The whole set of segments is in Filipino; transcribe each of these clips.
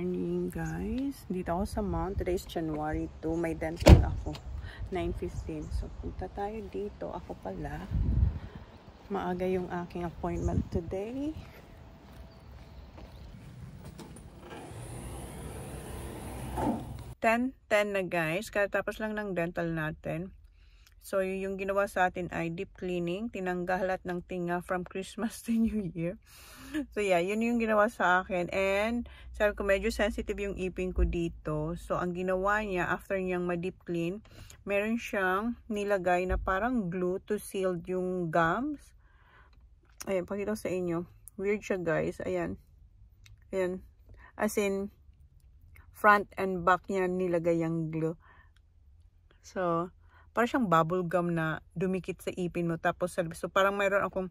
morning, guys. Dito ako sa Mount. Today is January 2. May dental ako. 9:15. So, punta tayo dito. Ako pala. Maaga yung aking appointment today. Ten na, guys. Katapos lang ng dental natin. So, yung ginawa sa atin ay deep cleaning. Tinanggal lahat ng tinga from Christmas to New Year. So, yeah, yun yung ginawa sa akin. And, sabi ko, medyo sensitive yung ipin ko dito. So, ang ginawa niya, after niyang ma-deep clean, meron siyang nilagay na parang glue to seal yung gums. Ayan, pakita ko sa inyo. Weird siya, guys. Ayan. Ayan. As in, front and back niya nilagay yung glue. So, parang siyang bubble gum na dumikit sa ipin mo. Tapos, so parang mayroon akong,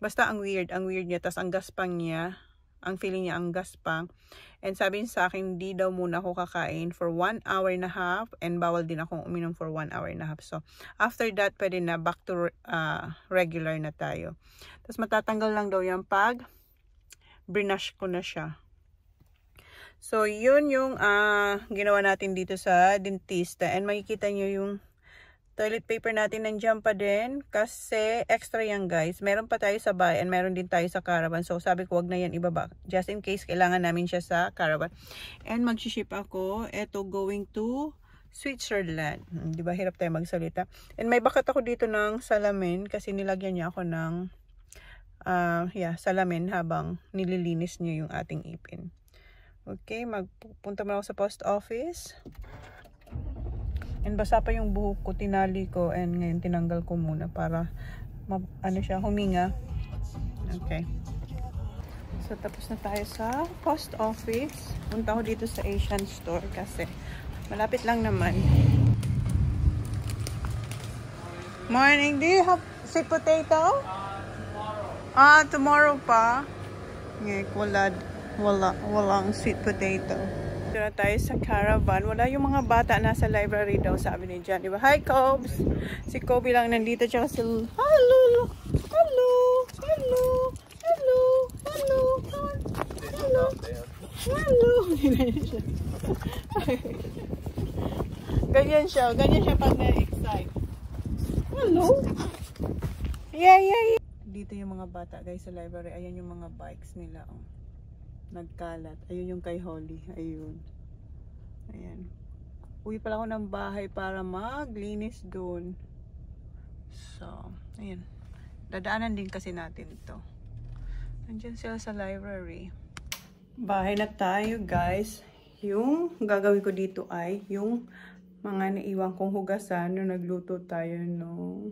basta ang weird niya. Tapos, ang gaspang niya, ang feeling niya, ang gaspang. And sabi niya sa akin, hindi daw muna ako kakain for 1 hour and a half. And bawal din akong uminom for 1 hour and a half. So, after that, pwede na back to regular na tayo. Tapos, matatanggal lang daw yan pag brush ko na siya. So, yun yung ginawa natin dito sa dentista. And makikita nyo yung toilet paper natin nandiyan pa din. Kasi extra yan, guys. Meron pa tayo sa bahay and meron din tayo sa caravan. So, sabi ko, wag na yan ibaba. Just in case, kailangan namin siya sa caravan. And mag-ship ako. Ito, going to Switzerland. Diba, hirap tayo magsalita. And may bakat ako dito ng salamin. Kasi nilagyan niya ako ng salamin habang nililinis niya yung ating ipin. Okay, magpunta muna ako sa post office. And basa pa yung buhok ko, tinali ko, and ngayon tinanggal ko muna para huminga. Okay. So, tapos na tayo sa post office. Punta ako dito sa Asian store kasi malapit lang naman. Morning, do you have sweet potato? Tomorrow. Tomorrow pa. Walang sweet potato. Dito na tayo sa caravan. Wala yung mga bata nasa library daw, sabi ni Jan. Diba? Hi, Cobes! Si Kobe lang nandito. Tsaka si... Hello! Hello! Hello! Hello! Hello! Hello! Hello! Ganyan siya. Ganyan siya pag na-excite. Hello! Yeah. Dito yung mga bata, guys, sa library. Ayan yung mga bikes nila. Oh. Nagkalat. Ayun yung kay Holly. Ayun. Ayan. Uwi pala ako ng bahay para maglinis doon. So, ayan. Dadaanan din kasi natin to. Nandiyan sila sa library. Bahay na tayo, guys. Yung gagawin ko dito ay yung mga naiwan kong hugasan nung nagluto tayo no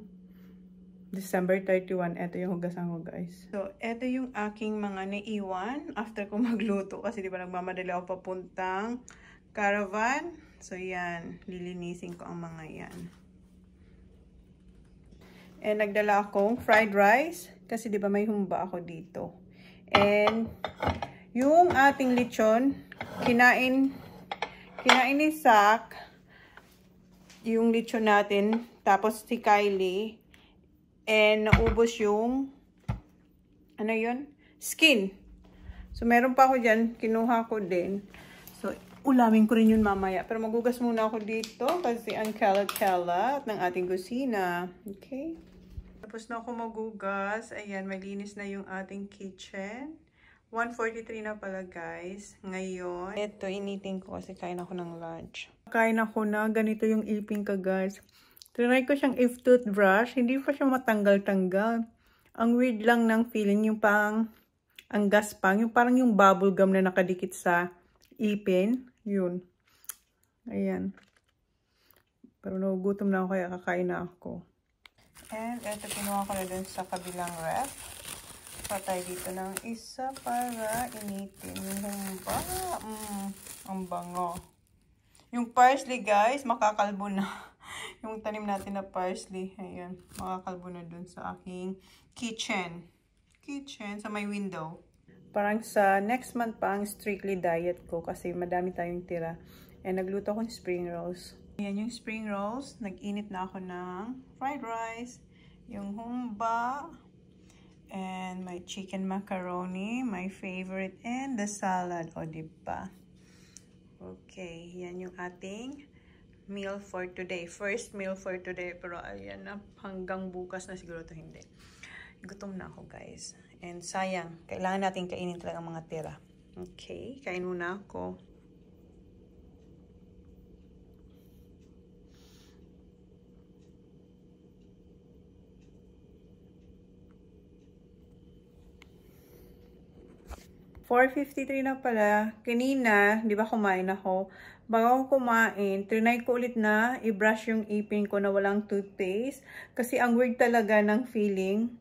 December 31, ito yung hugasan ko, guys. So, ito yung aking mga naiwan after ko magluto. Kasi di ba nagmamadali ako papuntang caravan. So, yan. Lilinisin ko ang mga yan. And nagdala akong fried rice. Kasi di ba may humba ako dito. And yung ating lechon, kinain ni Zach yung lechon natin. Tapos si Kylie. And naubos yung, ano yun? Skin. So, meron pa ako dyan. Kinuha ko din. So, ulamin ko rin yun mamaya. Pero magugas muna ako dito kasi ang kalat-kalat ng ating kusina. Okay? Tapos na ako magugas. Ayan, malinis na yung ating kitchen. 1:43 na pala, guys. Ngayon, ito, initin ko kasi kain ako ng lunch. Kain ako na. Ganito yung ipin ka, guys. Trinay ko siyang toothbrush, hindi pa siya matanggal-tanggal. Ang weird lang ng feeling, yung parang, ang gaspang, yung parang yung bubble gum na nakadikit sa ipin. Yun. Ayan. Pero nagugutom na ako kaya kakain na ako. And eto, kinuha ko na dun sa kabilang ref. Patay dito ng isa para initin yung humba. Ang bango. Yung parsley, guys, makakalbo na. Yung tanim natin na parsley, ayan, makakalbo na dun sa aking kitchen, sa my window. Parang sa next month pa ang strictly diet ko kasi madami tayong tira. And nagluto ako ng spring rolls. Ayan yung spring rolls. Nag-init na ako ng fried rice, yung humba, and my chicken macaroni, my favorite, and the salad. O, diba? Okay, yan yung ating meal for today. First meal for today. Pero ayan na, hanggang bukas na siguro to hindi. Gutom na ako, guys. And sayang, kailangan natin kainin talaga ang mga tira. Okay, kain muna ako. $4.53 na pala. Kanina, di ba kumain ako? Bago ako kumain, trinay ko ulit na i-brush yung ipin ko na walang toothpaste. Kasi ang weird talaga ng feeling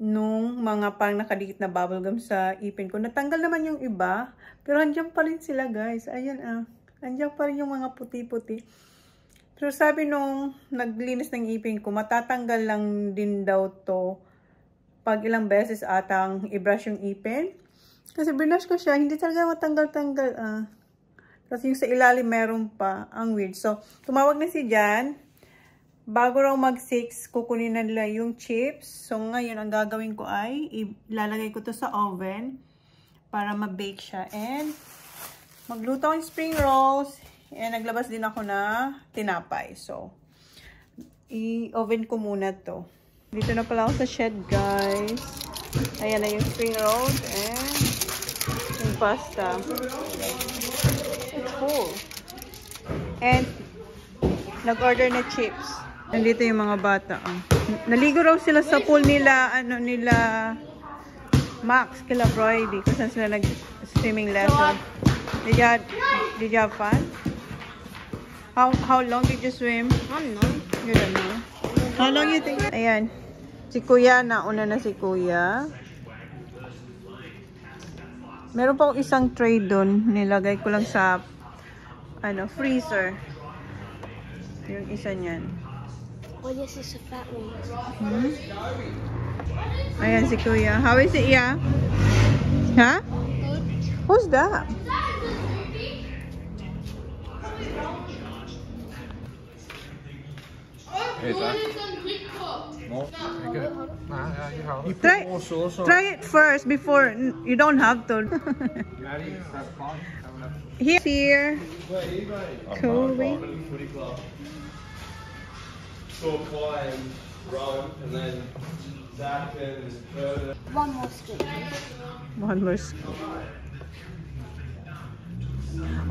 nung mga parang nakadikit na bubblegum sa ipin ko. Natanggal naman yung iba, pero andyan pa rin sila, guys. Ayan andyan pa rin yung mga puti-puti. Pero sabi nung naglinis ng ipin ko, matatanggal lang din daw to pag ilang beses atang i-brush yung ipin. Kasi brush ko siya, hindi talaga matanggal-tanggal. Kasi yung sa ilalim meron pa. Ang weird. So, tumawag na si Jan. Bago raw mag-6, kukunin na nila yung chips. So, ngayon, ang gagawin ko ay ilalagay ko to sa oven para ma-bake siya. And, magluto ako ng spring rolls. And, naglabas din ako na tinapay. So, i-oven ko muna to. Dito na pala ako sa shed, guys. Ayan na yung spring rolls and yung pasta. It's full. And, nag-order na chips. Nandito yung mga bata. Naligo raw sila sa pool nila, Max, kila Brody. Kasi sila nag-swimming lesson. Did you have fun? How long did you swim? I don't know. You don't know. How long you think? Ayan. Si Kuya, nauna na si Kuya. Meron pa akong isang tray doon. Nilagay ko lang sa freezer. Yung isa niyan. Oh, this is a fat one. Ayan si Kuya. How is it, yeah? Huh? Who's that? Here's that. More? Okay. You have it. Try, More sauce on try it first before. You don't have to. Maddie, that's fine. Have enough. Here. Kobe. Saw Kawhi and Rowan, and then Zach and Further. One more scoop. One more scoop.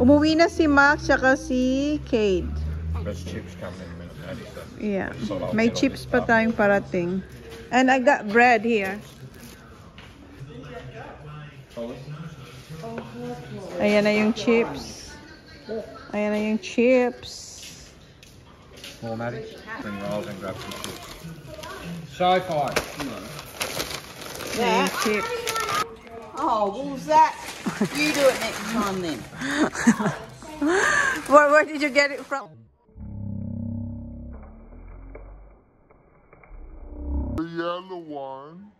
Umuwi na si Max tsaka si Cade. There's chips coming in a minute, Maddie. So. Yeah. So I'll May get all chips this pa stuff. tayong parating. And I got bread here. Ayan na yung chips. Ayan na yung chips. More, Maddie. Bring rolls and grab some chips. Sci-fi. Ayan yung chips. Oh, what was that? You do it next time then. Where did you get it from? The yellow one.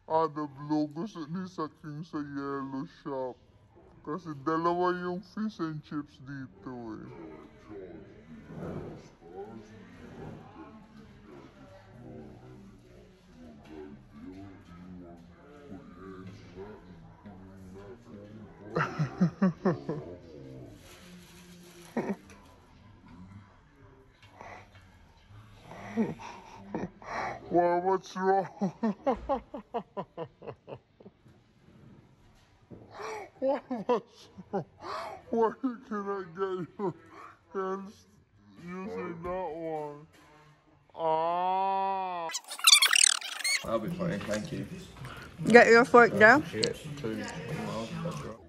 Nablo gusto ni Saking sa yellow shop. Kasi dalawa yung fish and chips dito eh. Well, what's wrong? What's wrong? Why can I get your hands using that one? Ah! That'll be fine, thank you. Get your fork down. Chips, 2 miles, that's right.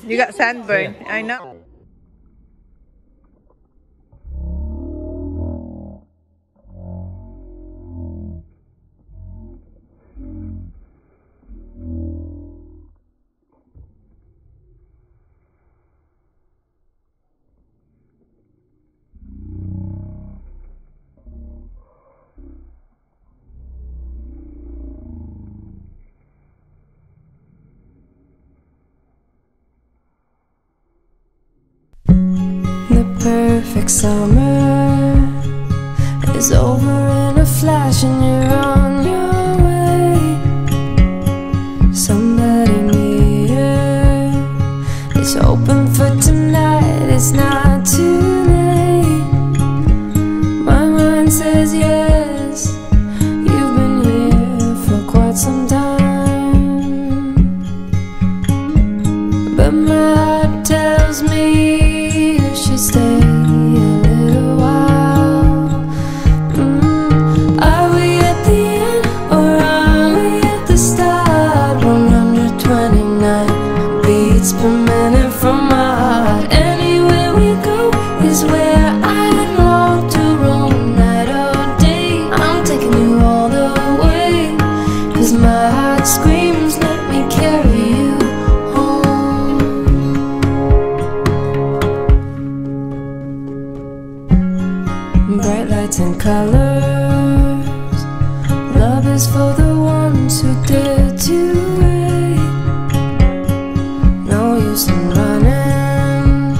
You got sunburn. I know. Perfect summer is over in a flash and you're on your way. Somebody near is hoping for tonight. It's not too late. My mind says yes. You've been here for quite some time, but my heart tells me you should stay. Bright lights and colors, love is for the ones who dare to wait. No use in running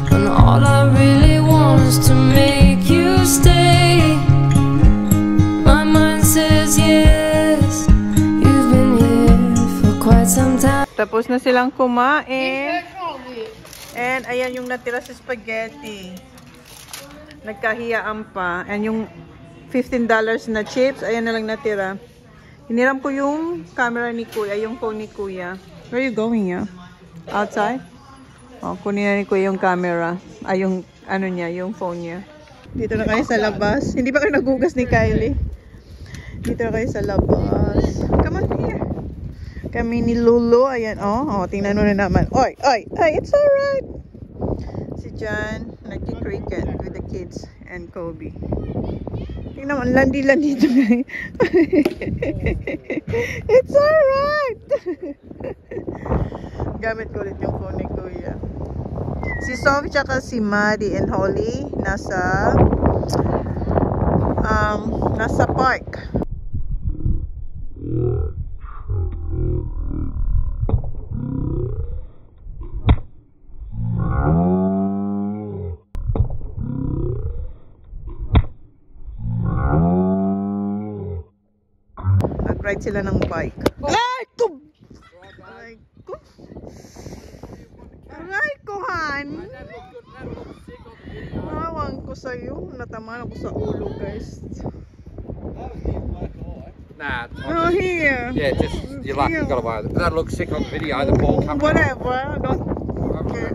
when all I really want is to make you stay. My mind says yes, you've been here for quite some time. Tapos na silang kumain. And ayan yung natira sa spaghetti. Nagkahiyaan pa. And yung $15 na chips, ayan na lang natira. Hiniram ko yung camera ni Kuya, yung phone ni Kuya. Where are you going, ya? Outside? Oh, kunin na ni Kuya yung camera. Ay, yung ano niya, yung phone niya. Dito na kayo sa labas. Hindi pa kayo nagugas ni Kylie. Dito na kayo sa labas. Come on here. Kami ni Lulu. Ayan, oh, tingnan mo na naman. Oy, it's alright. Si John, nagki-cricket with the kids and Kobe. Tingnan mo, landi-landi ito. It's alright. Gamit ko ulit yung phone ni Kuya. Si Sophie tsaka si Maddie and Holly nasa park. Nag-ride sila ng bike. Ay ko! Aray ko, Han! Nawang ko sa'yo. Natamaan ako sa ulo, guys. Nah. Oh, here. Yeah, just you're lucky you got away. That looks sick on video. The ball coming. Whatever. Okay.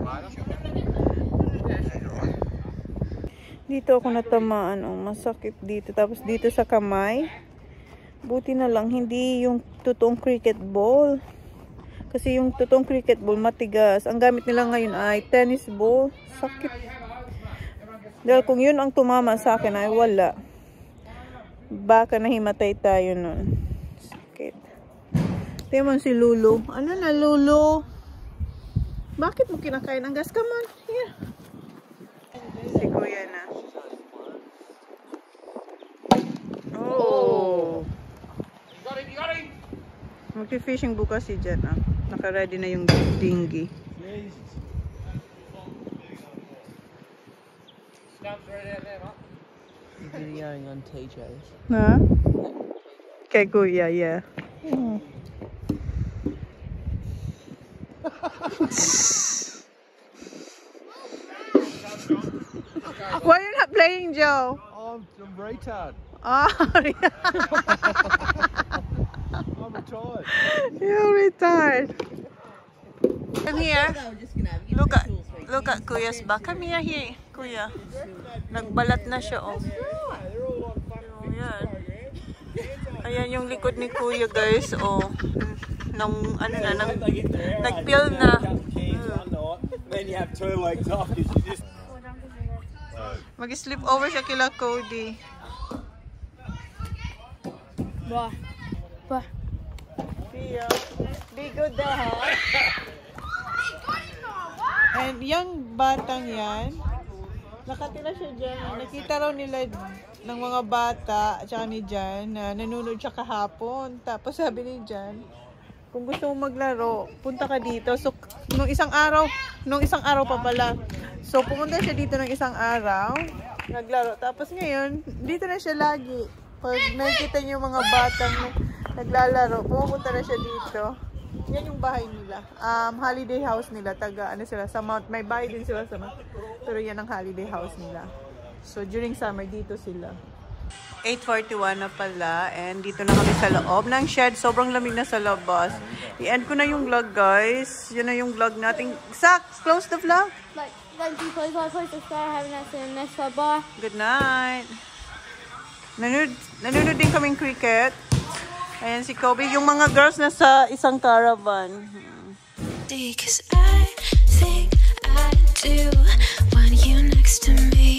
Dito ako natamaan. Oh, masakit dito. Tapos dito sa kamay. Buti na lang hindi yung totoong cricket ball. Kasi yung totoong cricket ball matigas. Ang gamit nila ngayon ay tennis ball. Sakit. Dahil kung yun ang tumama sa akin ay wala. Baka nahimatay tayo nun. Sakit. Tingnan mo si Lulu. Ano na, Lulu? Bakit mo kinakain ang gas? Come on, here. Si Kuya na. Oh. Mag-fishing bukas si Jan. Naka-ready na yung dinghy. Videoing on TJ's. Huh? Kay Kuya, yeah. Why are you not playing, Joe? I'm retard. Oh, I'm retired. you're retired. Come here. Look at Kuya's back. Come here, Kuya. Nagbalat na siya, oh. Ayan. Ayan yung likod ni Kuya, guys, oh. ano na, nag-peel na. Then you have 2 legs off because you just... Mag-sleep over siya kila Cody. Bah. Bah. Pia, be good there, ha? And yung batang yan, nakatira siya dyan. Nakita raw nila ng mga bata at saka ni Jan na nanonood siya kahapon. Tapos sabi ni Jan, kung gusto mo maglaro, punta ka dito. So, nung isang araw pa pala. So, pumunta siya dito ng isang araw, naglaro. Tapos ngayon, dito na siya lagi. Pag nakikita niyo yung mga batang naglalaro, pumunta na siya dito. Yan yung bahay nila. Holiday house nila. Ano sila, sa Mount. May bahay din sila sa Mount. Pero yan ang holiday house nila. So, during summer, dito sila. 8:41 na pala. And dito na kami sa loob ng shed. Sobrang lamig na sa labas. I-end ko na yung vlog, guys. Yun na yung vlog natin. Zach, close the vlog. Like, please, subscribe, have a nice day, next vlog. Bye. Good night. Nanonood din kaming cricket. Ayan si Kobe. Yung mga girls na sa isang caravan. Cause I think I do want you next to me.